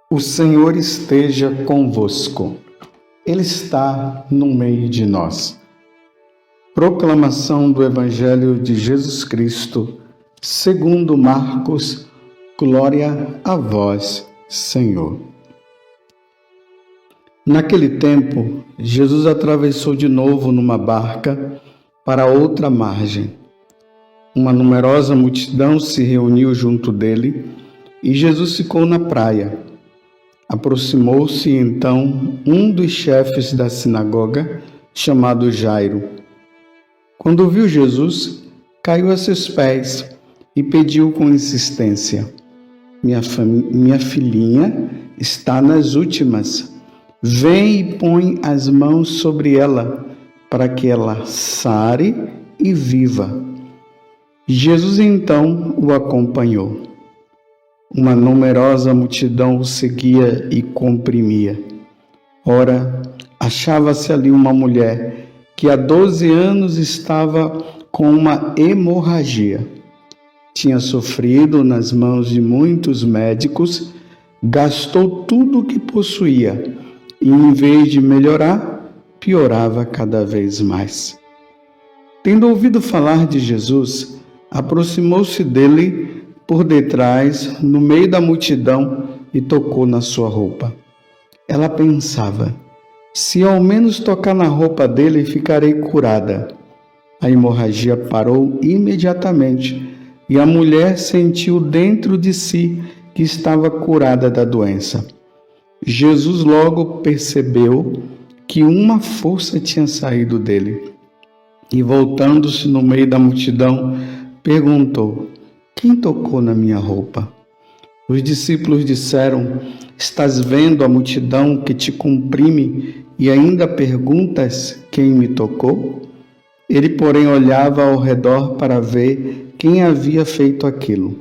O Senhor esteja convosco. Ele está no meio de nós. Proclamação do Evangelho de Jesus Cristo, segundo Marcos. Glória a vós, Senhor. Naquele tempo, Jesus atravessou de novo numa barca para outra margem. Uma numerosa multidão se reuniu junto dele e Jesus ficou na praia. Aproximou-se então um dos chefes da sinagoga, chamado Jairo. Quando viu Jesus, caiu a seus pés e pediu com insistência: Minha filhinha está nas últimas. Vem e põe as mãos sobre ela, para que ela sare e viva. Jesus então o acompanhou. Uma numerosa multidão o seguia e comprimia. Ora, achava-se ali uma mulher que há 12 anos estava com uma hemorragia. Tinha sofrido nas mãos de muitos médicos, gastou tudo o que possuía e, em vez de melhorar, piorava cada vez mais. Tendo ouvido falar de Jesus, aproximou-se dele por detrás, no meio da multidão, e tocou na sua roupa. Ela pensava: se ao menos tocar na roupa dele, ficarei curada. A hemorragia parou imediatamente e a mulher sentiu dentro de si que estava curada da doença. Jesus logo percebeu que uma força tinha saído dele e, voltando-se no meio da multidão, perguntou: quem tocou na minha roupa? Os discípulos disseram: estás vendo a multidão que te comprime e ainda perguntas quem me tocou? Ele, porém, olhava ao redor para ver quem havia feito aquilo.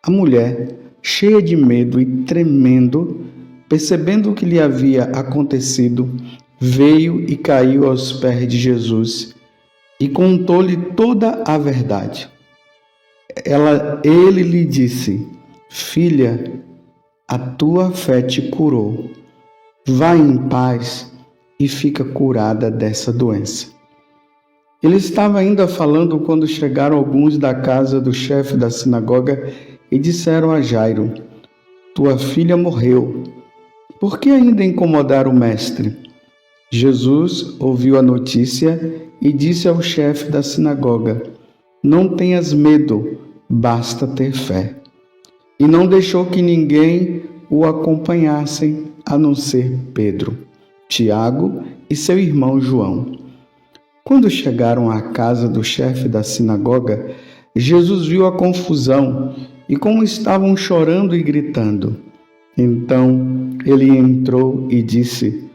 A mulher, cheia de medo e tremendo, percebendo o que lhe havia acontecido, veio e caiu aos pés de Jesus e contou-lhe toda a verdade. Ele lhe disse: filha, a tua fé te curou. Vá em paz e fica curada dessa doença. Ele estava ainda falando quando chegaram alguns da casa do chefe da sinagoga e disseram a Jairo: tua filha morreu. Por que ainda incomodar o mestre? Jesus ouviu a notícia e disse ao chefe da sinagoga: não tenhas medo, basta ter fé. E não deixou que ninguém o acompanhasse, a não ser Pedro, Tiago e seu irmão João. Quando chegaram à casa do chefe da sinagoga, Jesus viu a confusão e como estavam chorando e gritando. Então ele entrou e disse: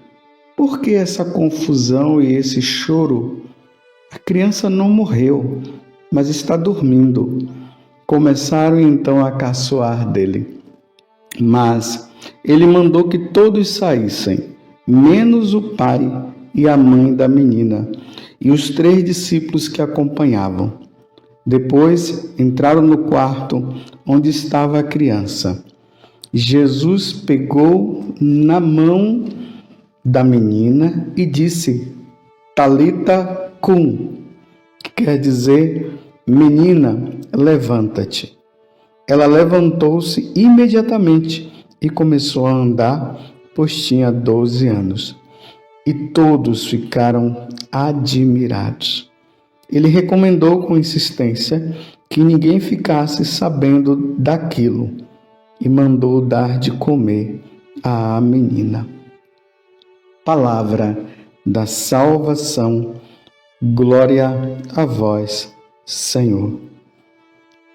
por que essa confusão e esse choro? A criança não morreu, mas está dormindo. Começaram então a caçoar dele. Mas ele mandou que todos saíssem, menos o pai e a mãe da menina, e os 3 discípulos que acompanhavam. Depois entraram no quarto onde estava a criança. Jesus pegou na mão da menina e disse: Talita cum, que quer dizer: menina, levanta-te. Ela levantou-se imediatamente e começou a andar, pois tinha 12 anos. E todos ficaram admirados. Ele recomendou com insistência que ninguém ficasse sabendo daquilo e mandou dar de comer à menina. Palavra da salvação. Glória a vós, Senhor.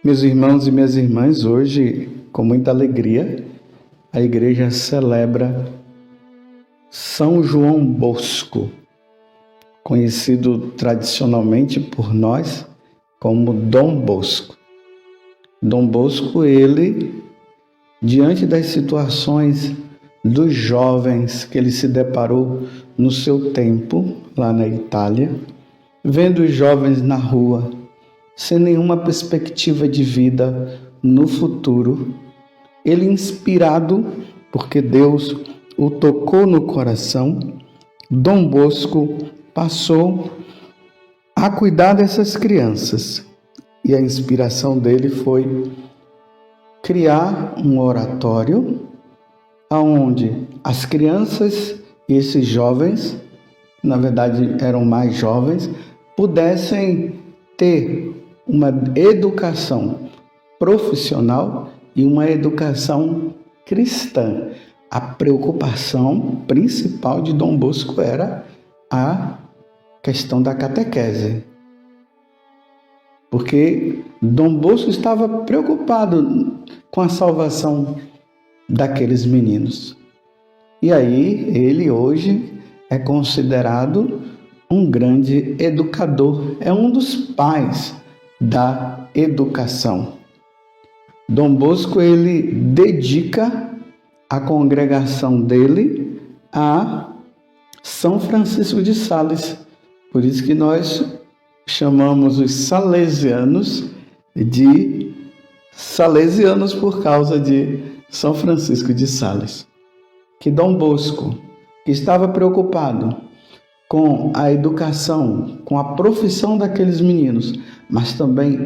Meus irmãos e minhas irmãs, hoje, com muita alegria, a igreja celebra São João Bosco, conhecido tradicionalmente por nós como Dom Bosco. Dom Bosco, ele, diante das situações dos jovens que ele se deparou no seu tempo, lá na Itália, vendo os jovens na rua, sem nenhuma perspectiva de vida no futuro, ele, inspirado porque Deus o tocou no coração, Dom Bosco passou a cuidar dessas crianças. E a inspiração dele foi criar um oratório onde as crianças e esses jovens, na verdade eram mais jovens, pudessem ter uma educação profissional e uma educação cristã. A preocupação principal de Dom Bosco era a questão da catequese. Porque Dom Bosco estava preocupado com a salvação daqueles meninos. E aí, ele hoje é considerado um grande educador, é um dos pais da educação. Dom Bosco, ele dedica a congregação dele a São Francisco de Sales. Por isso que nós chamamos os salesianos de salesianos por causa de São Francisco de Sales. Que Dom Bosco, que estava preocupado com a educação, com a profissão daqueles meninos, mas também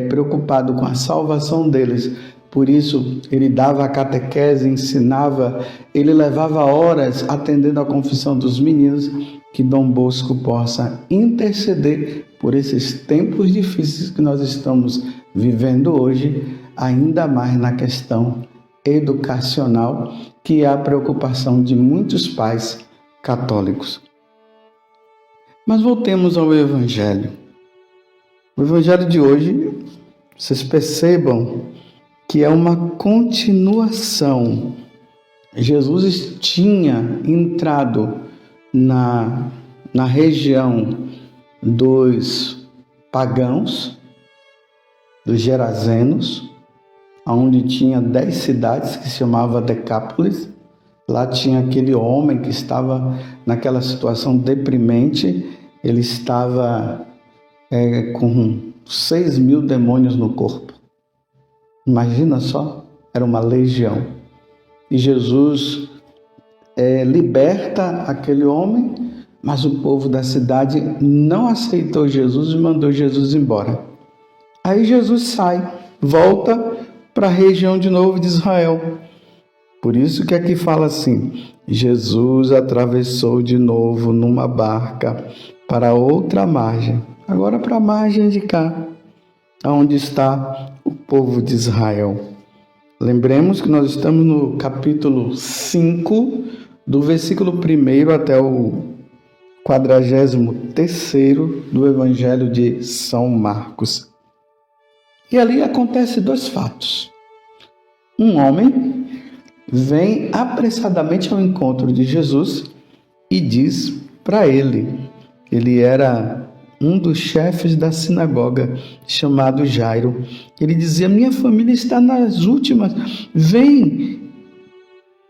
preocupado com a salvação deles. Por isso, ele dava a catequese, ensinava, ele levava horas atendendo a confissão dos meninos. Que Dom Bosco possa interceder por esses tempos difíceis que nós estamos vivendo hoje, ainda mais na questão educacional, que é a preocupação de muitos pais católicos. Mas voltemos ao Evangelho. O Evangelho de hoje, vocês percebam que é uma continuação. Jesus tinha entrado na região dos pagãos, dos Gerazenos, onde tinha 10 cidades que se chamava Decápolis. Lá tinha aquele homem que estava naquela situação deprimente. Ele estava com 6.000 demônios no corpo. Imagina só, era uma legião. E Jesus liberta aquele homem, mas o povo da cidade não aceitou Jesus e mandou Jesus embora. Aí Jesus sai, volta para a região de novo de Israel. Por isso que aqui fala assim: Jesus atravessou de novo numa barca para outra margem, agora para a margem de cá, onde está o povo de Israel. Lembremos que nós estamos no capítulo 5, do versículo 1 até o 43º do Evangelho de São Marcos. E ali acontece 2 fatos. Um homem vem apressadamente ao encontro de Jesus e diz para ele era um dos chefes da sinagoga, chamado Jairo. Ele dizia: minha família está nas últimas, vem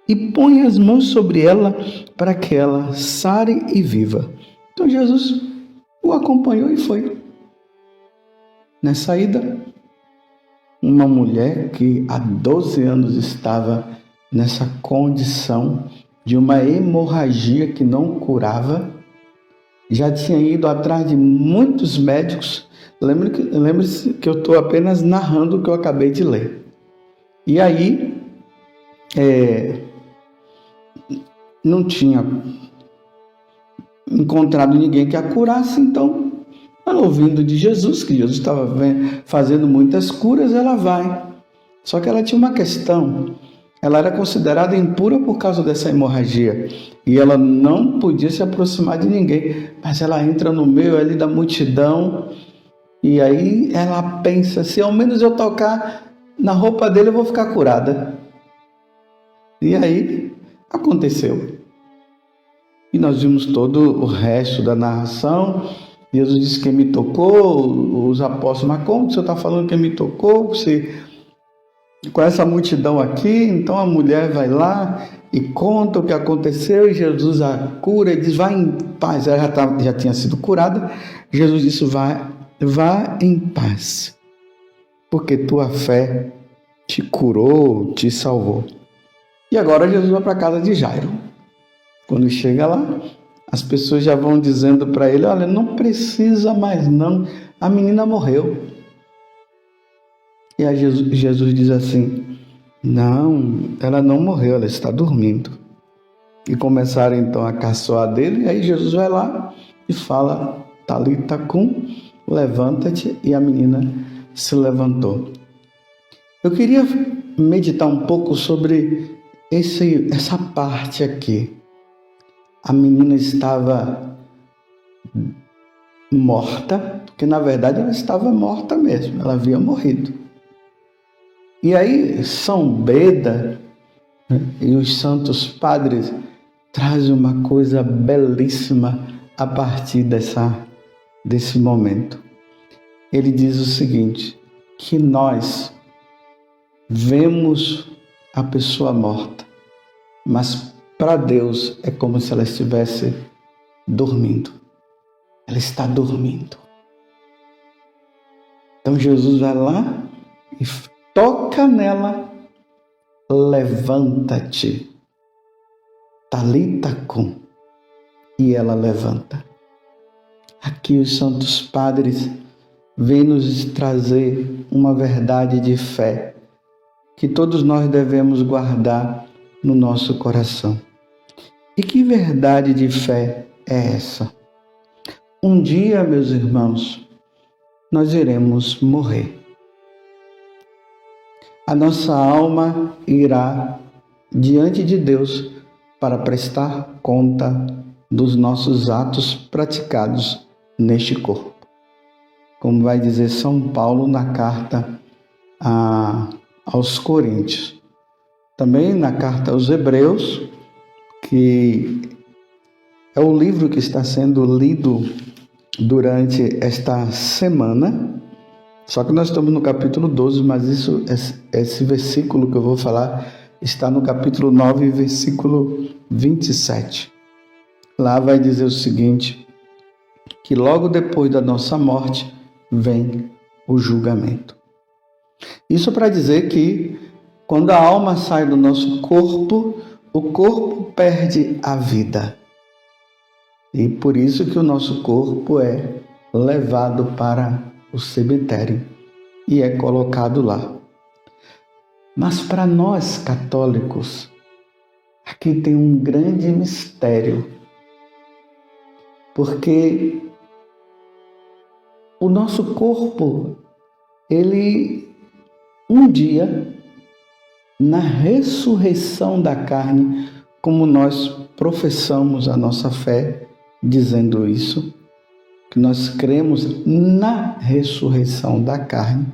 e põe as mãos sobre ela para que ela sare e viva. Então Jesus o acompanhou e foi. Na saída, uma mulher que há 12 anos estava nessa condição de uma hemorragia que não curava, já tinha ido atrás de muitos médicos. Lembre-se que eu estou apenas narrando o que eu acabei de ler. E aí, não tinha encontrado ninguém que a curasse, então, ela, ouvindo de Jesus, que Jesus estava fazendo muitas curas, ela vai. Só que ela tinha uma questão: ela era considerada impura por causa dessa hemorragia e ela não podia se aproximar de ninguém. Mas ela entra no meio ali da multidão e aí ela pensa: se ao menos eu tocar na roupa dele eu vou ficar curada. E aí aconteceu. E nós vimos todo o resto da narração. Jesus disse: quem me tocou? Os apóstolos: mas como o senhor está falando que me tocou? Você, com essa multidão aqui? Então a mulher vai lá e conta o que aconteceu, e Jesus a cura e diz: vá em paz. Ela já tinha sido curada. Jesus disse: vá em E agora Jesus vai para a casa de Jairo. Quando chega lá, as pessoas já vão dizendo para ele: olha, não precisa mais não, a menina morreu. E aí Jesus diz assim: não, ela não morreu, ela está dormindo. E começaram então a caçoar dele, e aí Jesus vai lá e fala: Talita cum, levanta-te, e a menina se levantou. Eu queria meditar um pouco sobre essa parte aqui. A menina estava morta, porque na verdade ela estava morta mesmo, ela havia morrido. E aí São Beda, né, e os santos padres trazem uma coisa belíssima a partir desse momento. Ele diz o seguinte, que nós vemos a pessoa morta, mas para Deus é como se ela estivesse dormindo. Ela está dormindo. Então Jesus vai lá e toca nela, levanta-te, Talita cum, e ela levanta. Aqui os santos padres vêm nos trazer uma verdade de fé que todos nós devemos guardar no nosso coração. E que verdade de fé é essa? Um dia, meus irmãos, nós iremos morrer. A nossa alma irá diante de Deus para prestar conta dos nossos atos praticados neste corpo. Como vai dizer São Paulo na carta aos Coríntios. Também na carta aos Hebreus, que é o livro que está sendo lido durante esta semana. Só que nós estamos no capítulo 12, mas esse versículo que eu vou falar está no capítulo 9, versículo 27. Lá vai dizer o seguinte, que logo depois da nossa morte vem o julgamento. Isso para dizer que quando a alma sai do nosso corpo, o corpo perde a vida. E por isso que o nosso corpo é levado para o cemitério e é colocado lá. Mas para nós católicos, aqui tem um grande mistério, porque o nosso corpo, ele um dia, na ressurreição da carne, como nós professamos a nossa fé, dizendo isso, que nós cremos na ressurreição da carne,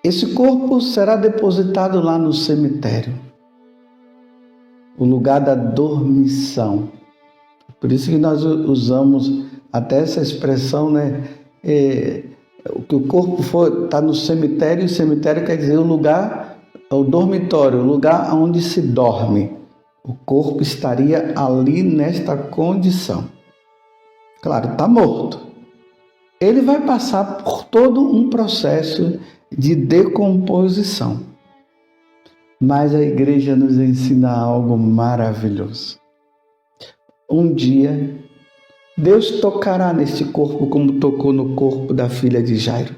esse corpo será depositado lá no cemitério, o lugar da dormição. Por isso que nós usamos até essa expressão, né? Que o corpo está no cemitério, e o cemitério quer dizer o lugar, o dormitório, o lugar onde se dorme. O corpo estaria ali nesta condição. Claro, está morto. Ele vai passar por todo um processo de decomposição. Mas a igreja nos ensina algo maravilhoso. Um dia, Deus tocará neste corpo como tocou no corpo da filha de Jairo.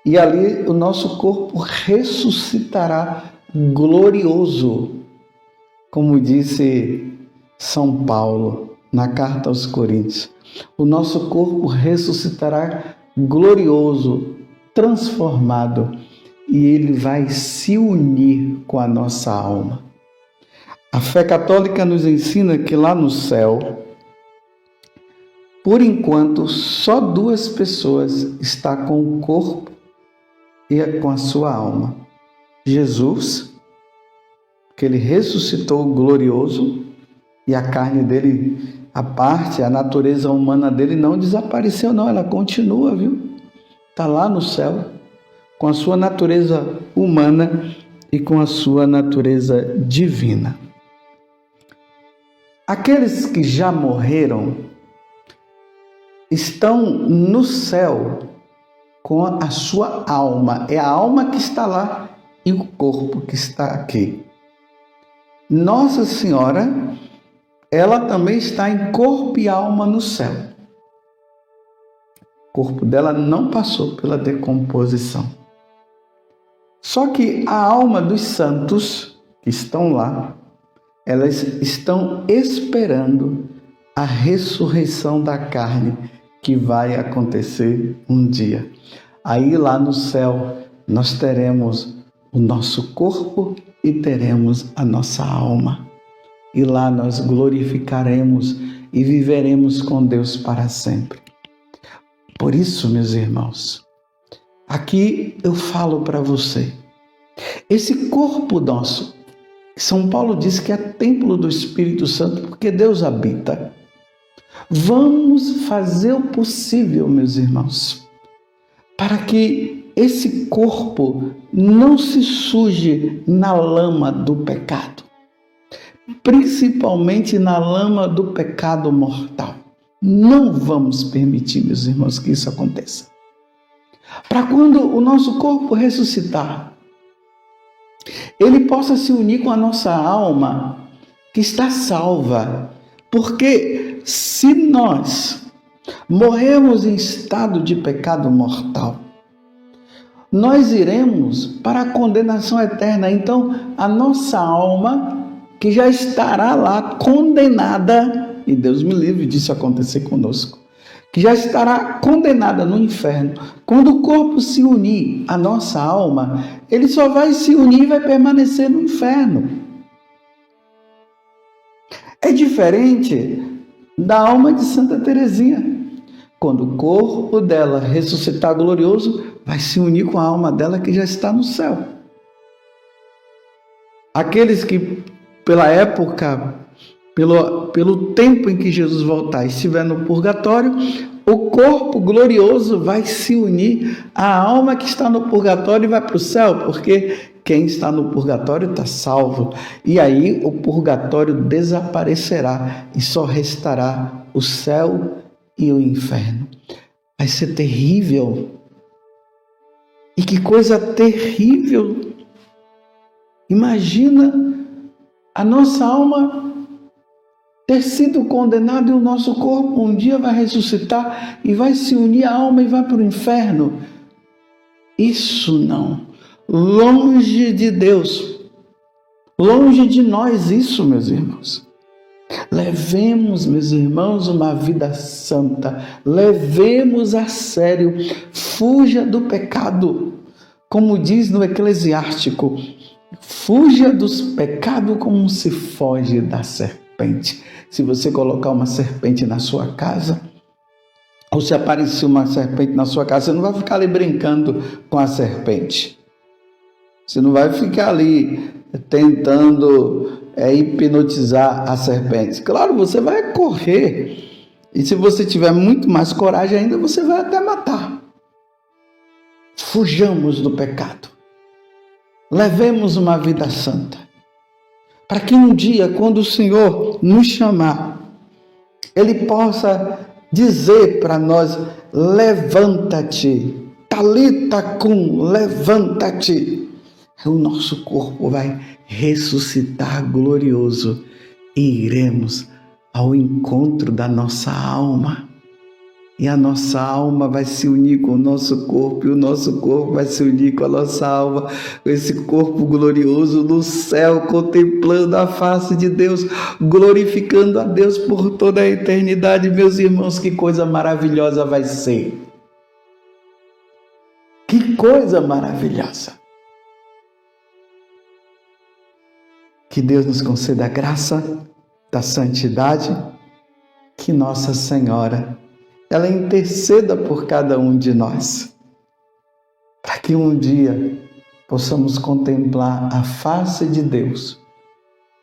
E ali o nosso corpo ressuscitará glorioso, como disse São Paulo na carta aos Coríntios. O nosso corpo ressuscitará glorioso, transformado, e ele vai se unir com a nossa alma. A fé católica nos ensina que lá no céu, por enquanto, só duas pessoas estão com o corpo e com a sua alma. Jesus, que ele ressuscitou glorioso, e a carne dele, a natureza humana dele não desapareceu não, ela continua, viu? Está lá no céu, com a sua natureza humana e com a sua natureza divina. Aqueles que já morreram estão no céu com a sua alma. É a alma que está lá e o corpo que está aqui. Nossa Senhora, ela também está em corpo e alma no céu. O corpo dela não passou pela decomposição. Só que a alma dos santos que estão lá, elas estão esperando a ressurreição da carne que vai acontecer um dia. Aí lá no céu nós teremos o nosso corpo e teremos a nossa alma. E lá nós glorificaremos e viveremos com Deus para sempre. Por isso, meus irmãos, aqui eu falo para você, esse corpo nosso, São Paulo diz que é templo do Espírito Santo, porque Deus habita. Vamos fazer o possível, meus irmãos, para que esse corpo não se suje na lama do pecado, principalmente na lama do pecado mortal. Não vamos permitir, meus irmãos, que isso aconteça. Para quando o nosso corpo ressuscitar, ele possa se unir com a nossa alma, que está salva. Porque se nós morremos em estado de pecado mortal, nós iremos para a condenação eterna. Então, a nossa alma, que já estará lá condenada, e Deus me livre disso acontecer conosco, que já estará condenada no inferno. Quando o corpo se unir à nossa alma, ele só vai se unir e vai permanecer no inferno. É diferente da alma de Santa Teresinha. Quando o corpo dela ressuscitar glorioso, vai se unir com a alma dela que já está no céu. Aqueles que, pela época, pelo tempo em que Jesus voltar, estiver no purgatório, o corpo glorioso vai se unir à alma que está no purgatório e vai para o céu, porque quem está no purgatório está salvo. E aí o purgatório desaparecerá e só restará o céu e o inferno. Vai ser terrível. E que coisa terrível! Imagina a nossa alma ter sido condenado e o nosso corpo um dia vai ressuscitar e vai se unir à alma e vai para o inferno. Isso não. Longe de Deus. Longe de nós isso, meus irmãos. Levemos, meus irmãos, uma vida santa. Levemos a sério. Fuja do pecado. Como diz no Eclesiástico, fuja dos pecados como se foge da serpente. Se você colocar uma serpente na sua casa, ou se aparecer uma serpente na sua casa, você não vai ficar ali brincando com a serpente. Você não vai ficar ali tentando hipnotizar a serpente. Claro, você vai correr. E se você tiver muito mais coragem ainda, você vai até matar. Fujamos do pecado. Levemos uma vida santa. Para que um dia, quando o Senhor nos chamar, Ele possa dizer para nós: levanta-te, Talita cum, levanta-te. O nosso corpo vai ressuscitar glorioso e iremos ao encontro da nossa alma. E a nossa alma vai se unir com o nosso corpo, e o nosso corpo vai se unir com a nossa alma, com esse corpo glorioso no céu, contemplando a face de Deus, glorificando a Deus por toda a eternidade. Meus irmãos, que coisa maravilhosa vai ser! Que coisa maravilhosa! Que Deus nos conceda a graça da santidade, que Nossa Senhora ela interceda por cada um de nós, para que um dia possamos contemplar a face de Deus,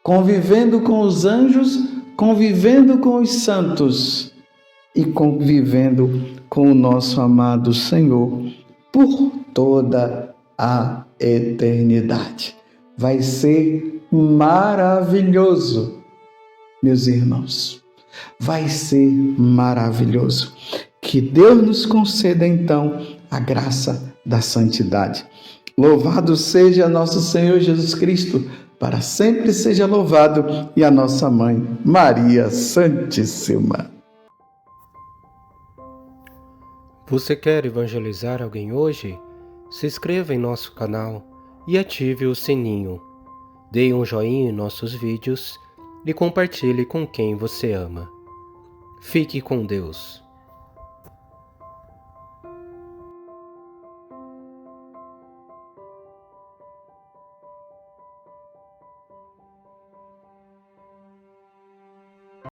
convivendo com os anjos, convivendo com os santos e convivendo com o nosso amado Senhor por toda a eternidade. Vai ser maravilhoso, meus irmãos. Vai ser maravilhoso. Que Deus nos conceda então a graça da santidade. Louvado seja nosso Senhor Jesus Cristo, para sempre seja louvado, e a nossa mãe, Maria Santíssima. Você quer evangelizar alguém hoje? Se inscreva em nosso canal e ative o sininho. Dê um joinha em nossos vídeos e compartilhe com quem você ama. Fique com Deus.